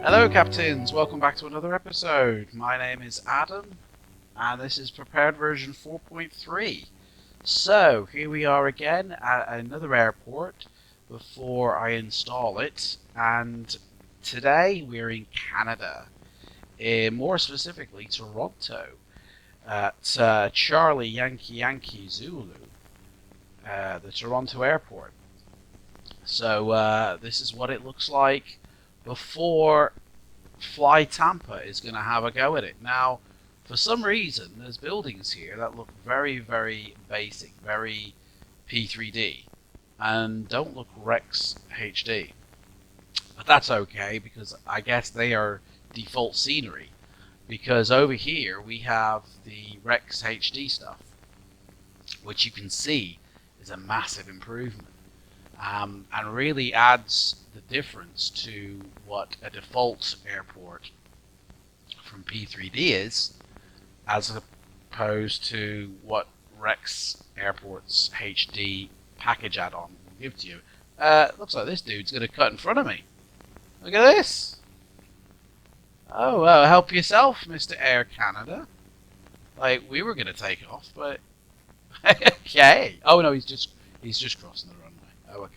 Hello Captains, welcome back to another episode. My name is Adam and this is prepared version 4.3. So here we are again at another airport before I install it, and today we're in Canada, more specifically Toronto, at Charlie Yankee Yankee Zulu, the Toronto airport. So this is what it looks like before FlyTampa is going to have a go at it. Now, for some reason, there's buildings here that look very, very basic, very P3D, and don't look Rex HD. But that's okay, because I guess they are default scenery. Because over here, we have the Rex HD stuff, which you can see is a massive improvement. And really adds the difference to what a default airport from P3D is, as opposed to what Rex Airport's HD package add-on will give to you. Looks like this dude's going to cut in front of me. Look at this. Oh, well, help yourself, Mr. Air Canada. Like, we were going to take off, but... okay. Oh, no, he's just crossing the runway. Oh, okay.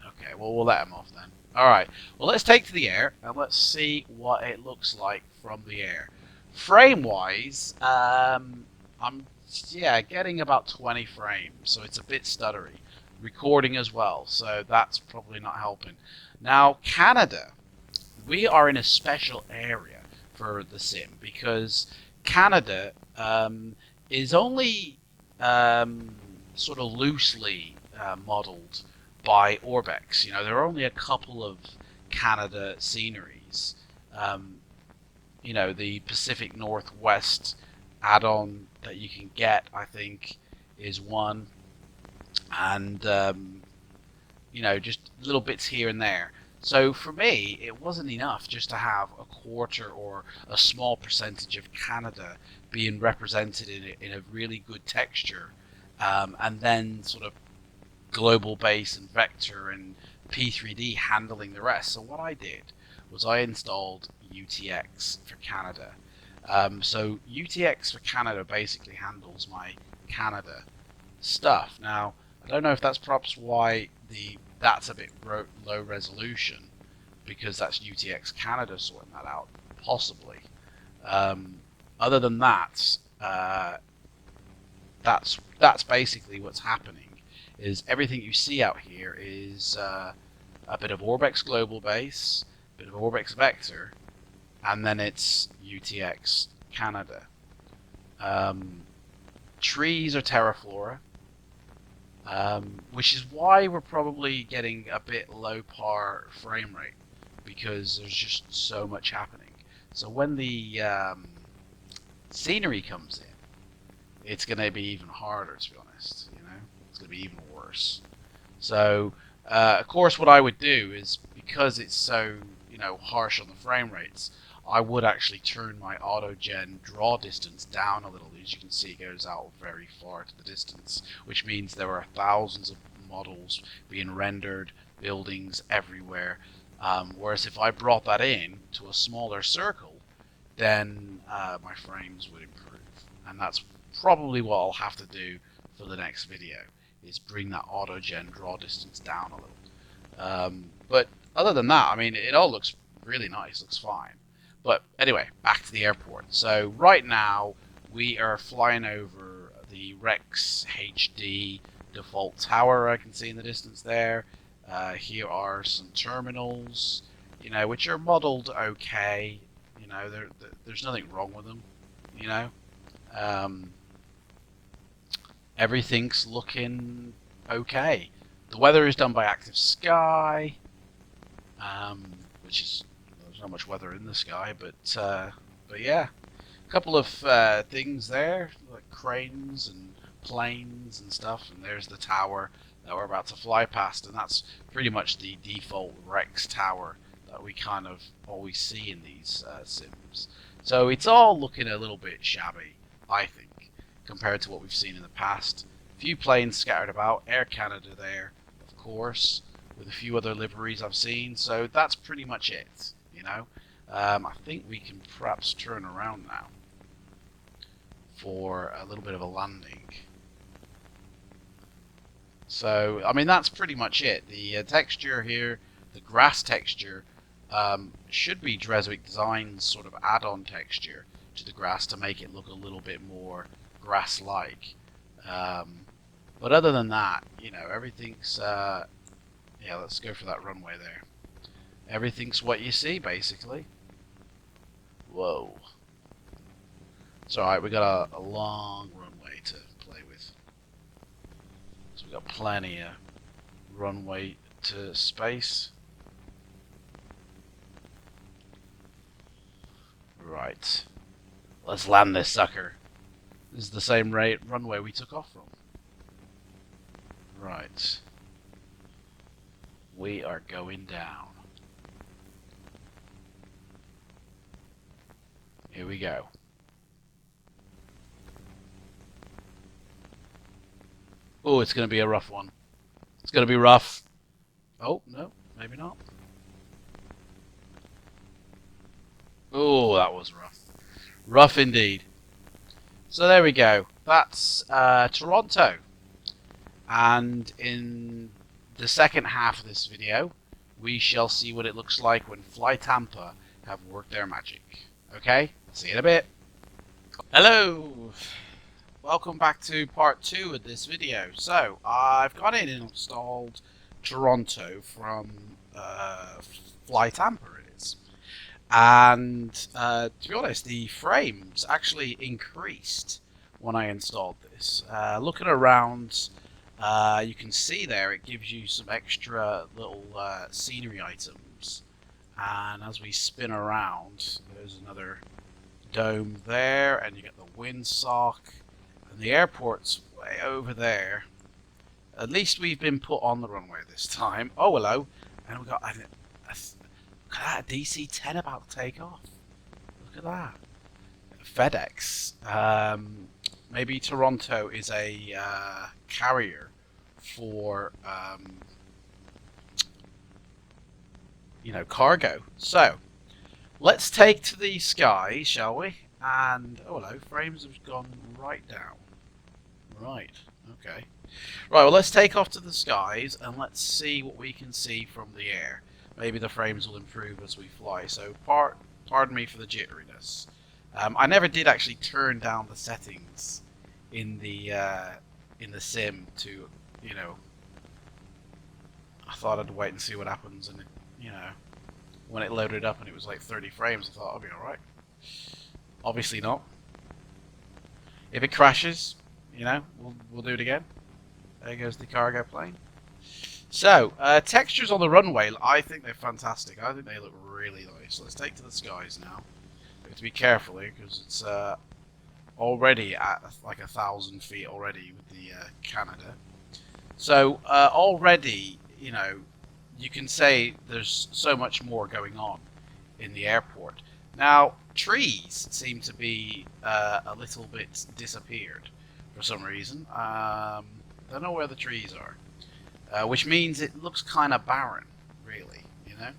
Okay, well, we'll let him off then. Alright, well, let's take to the air, and let's see what it looks like from the air. Frame-wise, I'm getting about 20 frames, so it's a bit stuttery. Recording as well, so that's probably not helping. Now, Canada, we are in a special area for the sim, because Canada is only sort of loosely modeled by Orbex. You know, there are only a couple of Canada sceneries. You know, the Pacific Northwest add-on that you can get, I think, is one, and you know, just little bits here and there. So for me, it wasn't enough just to have a quarter or a small percentage of Canada being represented in a really good texture, and then sort of global base and vector and P3D handling the rest. So what I did was I installed UTX for Canada. So UTX for Canada basically handles my Canada stuff. Now, I don't know if that's perhaps why that's a bit low resolution, because that's UTX Canada sorting that out, possibly. Other than that, that's basically what's happening. Is everything you see out here is a bit of Orbex global base, a bit of Orbex vector, and then it's UTX Canada. Trees are Terraflora, which is why we're probably getting a bit low par frame rate, because there's just so much happening. So when the scenery comes in, it's going to be even harder, to be honest. You know, it's going to be even worse. So, of course, what I would do is, because it's so, you know, harsh on the frame rates, I would actually turn my auto-gen draw distance down a little. As you can see, it goes out very far to the distance, which means there are thousands of models being rendered, buildings everywhere. Whereas if I brought that in to a smaller circle, then my frames would improve. And that's probably what I'll have to do for the next video, is bring that auto-gen draw distance down a little. But other than that, I mean, it all looks really nice, looks fine. But anyway, back to the airport. So right now, we are flying over the Rex HD default tower I can see in the distance there. Here are some terminals, you know, which are modeled okay. You know, there's nothing wrong with them, you know. Everything's looking okay. The weather is done by Active Sky, which is, there's not much weather in the sky, but yeah, a couple of things there, like cranes and planes and stuff, and there's the tower that we're about to fly past, and that's pretty much the default Rex tower that we kind of always see in these sims. So it's all looking a little bit shabby, I think, compared to what we've seen in the past. A few planes scattered about, Air Canada there, of course, with a few other liveries I've seen, so that's pretty much it, you know. I think we can perhaps turn around now for a little bit of a landing. So, I mean, that's pretty much it. The texture here, the grass texture, should be Dreswick Design's sort of add-on texture to the grass to make it look a little bit more grass-like. But other than that, you know, everything's... yeah, let's go for that runway there. Everything's what you see, basically. Whoa. It's alright, we got a long runway to play with. So we got plenty of runway to space. Right. Let's land this sucker. This is the same runway we took off from. Right. We are going down. Here we go. Oh, it's going to be a rough one. It's going to be rough. Oh, no, maybe not. Oh, that was rough. Rough indeed. So there we go. That's Toronto. And in the second half of this video, we shall see what it looks like when FlyTampa have worked their magic. Okay? See you in a bit. Hello! Welcome back to part 2 of this video. So, I've gone in and installed Toronto from FlyTampa it is. And to be honest, the frames actually increased when I installed this. Looking around, you can see there it gives you some extra little scenery items. And as we spin around, there's another dome there, and you get the windsock. And the airport's way over there. At least we've been put on the runway this time. Oh, hello. And we've got look at that, a DC-10 about to take off. Look at that. FedEx. Maybe Toronto is a carrier for, you know, cargo. So, let's take to the sky, shall we? And, oh hello, frames have gone right down. Right, okay. Right, well let's take off to the skies and let's see what we can see from the air. Maybe the frames will improve as we fly, so pardon me for the jitteriness. I never did actually turn down the settings in the sim to, you know, I thought I'd wait and see what happens, and, you know, when it loaded up and it was like 30 frames, I thought I'll be alright. Obviously not. If it crashes, you know, we'll do it again. There goes the cargo plane. So, textures on the runway, I think they're fantastic. I think they look really nice. Let's take to the skies now. We have to be careful here because it's already at like 1,000 feet already with the Canada. So, already, you know, you can say there's so much more going on in the airport. Now, trees seem to be a little bit disappeared for some reason. Don't know where the trees are, which means it looks kind of barren, really, you know.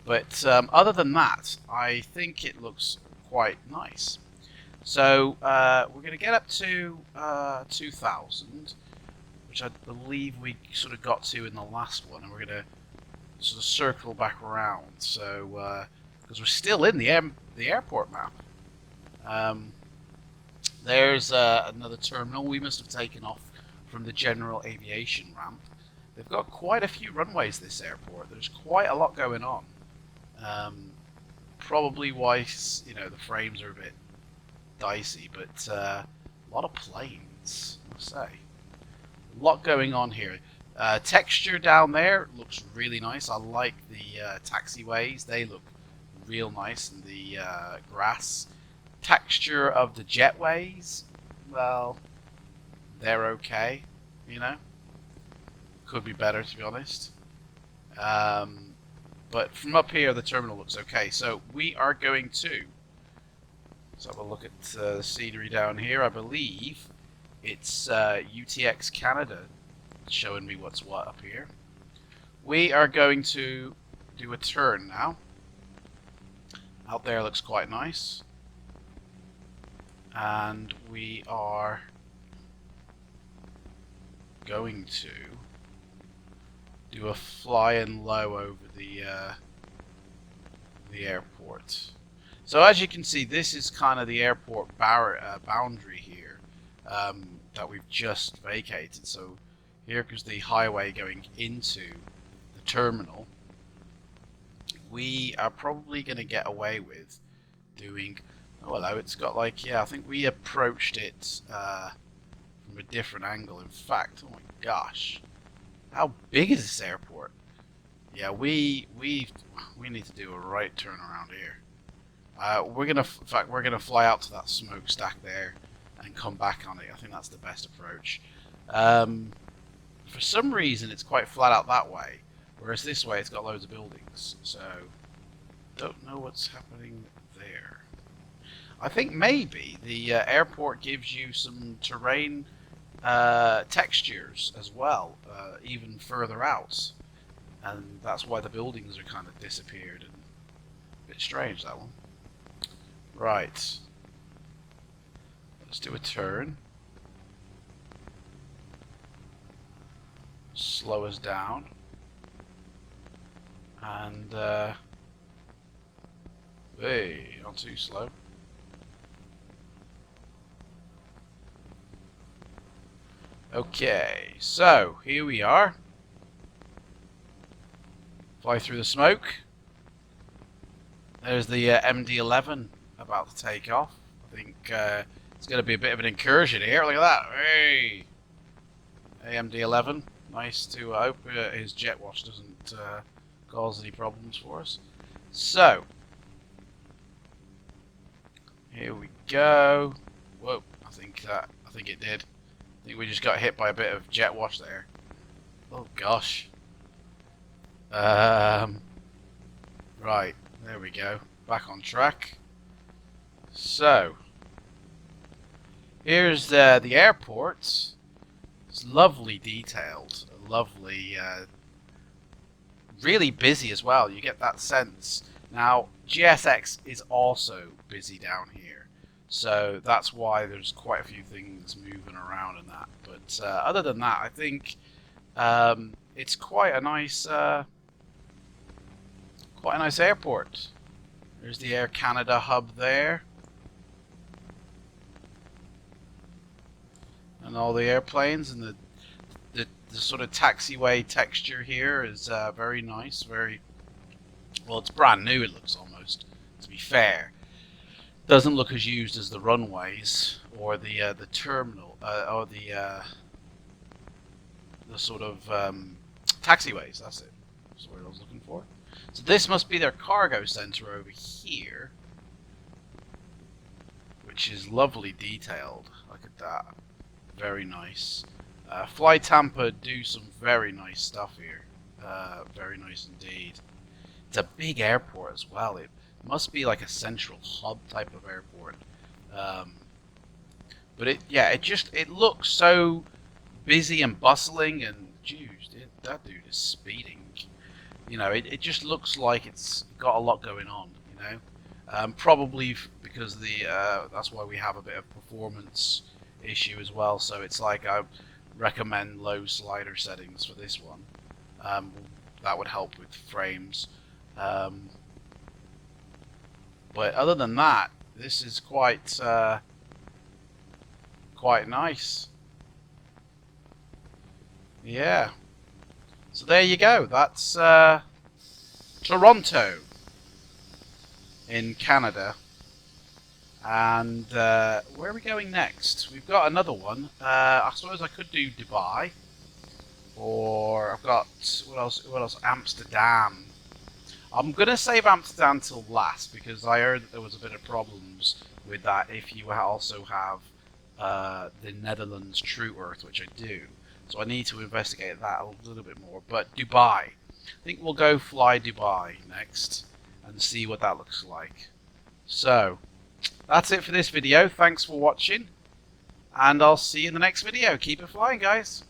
But other than that, I think it looks quite nice. So we're going to get up to 2,000, which I believe we sort of got to in the last one, and we're going to sort of circle back around. So because we're still in the airport map. There's another terminal. We must have taken off from the general aviation ramp. They've got quite a few runways, this airport. There's quite a lot going on. Probably why, you know, the frames are a bit dicey, but a lot of planes, I must say. A lot going on here. Texture down there looks really nice. I like the taxiways. They look real nice in the grass. Texture of the jetways, well, they're okay, you know. Could be better, to be honest. But from up here, the terminal looks okay. So we are going to... Let's have a look at the scenery down here. I believe it's UTX Canada showing me what's what up here. We are going to do a turn now. Out there looks quite nice. And we are going to do a fly-in low over the airport. So as you can see, this is kind of the airport boundary here that we've just vacated. So here goes the highway going into the terminal. We are probably going to get away with doing... Oh, hello, it's got like... Yeah, I think we approached it from a different angle. In fact, oh my gosh. How big is this airport? Yeah, we need to do a right turn around here. In fact, we're gonna fly out to that smokestack there and come back on it. I think that's the best approach. For some reason, it's quite flat out that way, whereas this way it's got loads of buildings. So, don't know what's happening there. I think maybe the airport gives you some terrain textures as well, even further out, and that's why the buildings are kind of disappeared. And a bit strange, that one. Right, let's do a turn. Slow us down, and hey, not too slow. Okay, so here we are. Fly through the smoke. There's the MD-11 about to take off. I think it's going to be a bit of an incursion here. Look at that. Hey! MD-11. Nice to hope his jet wash doesn't cause any problems for us. So, here we go. Whoa, I think it did. I think we just got hit by a bit of jet wash there. Oh gosh. Right, there we go. Back on track. So, here's the airport. It's lovely detailed, lovely, really busy as well. You get that sense. Now, GSX is also busy down here, so that's why there's quite a few things moving around and that. But other than that, I think it's quite a nice airport. There's the Air Canada hub there, and all the airplanes, and the sort of taxiway texture here is very nice. Very well. It's brand new. It looks almost. To be fair, doesn't look as used as the runways or the terminal or the sort of taxiways. That's it. That's what I was looking for. So this must be their cargo center over here, which is lovely detailed. Look at that. Very nice. FlyTampa do some very nice stuff here. Very nice indeed. It's a big airport as well. It must be like a central hub type of airport. But it looks so busy and bustling, and geez, that dude is speeding. You know, it just looks like it's got a lot going on. You know, probably because that's why we have a bit of performance issue as well. So it's like I recommend low slider settings for this one. That would help with frames. But other than that, this is quite nice. Yeah. So there you go. That's Toronto in Canada. And where are we going next? We've got another one. I suppose I could do Dubai, or I've got what else? Amsterdam. I'm gonna save Amsterdam till last because I heard that there was a bit of problems with that if you also have the Netherlands True Earth, which I do. So I need to investigate that a little bit more. But Dubai, I think we'll go fly Dubai next and see what that looks like. So that's it for this video. Thanks for watching, and I'll see you in the next video. Keep it flying, guys.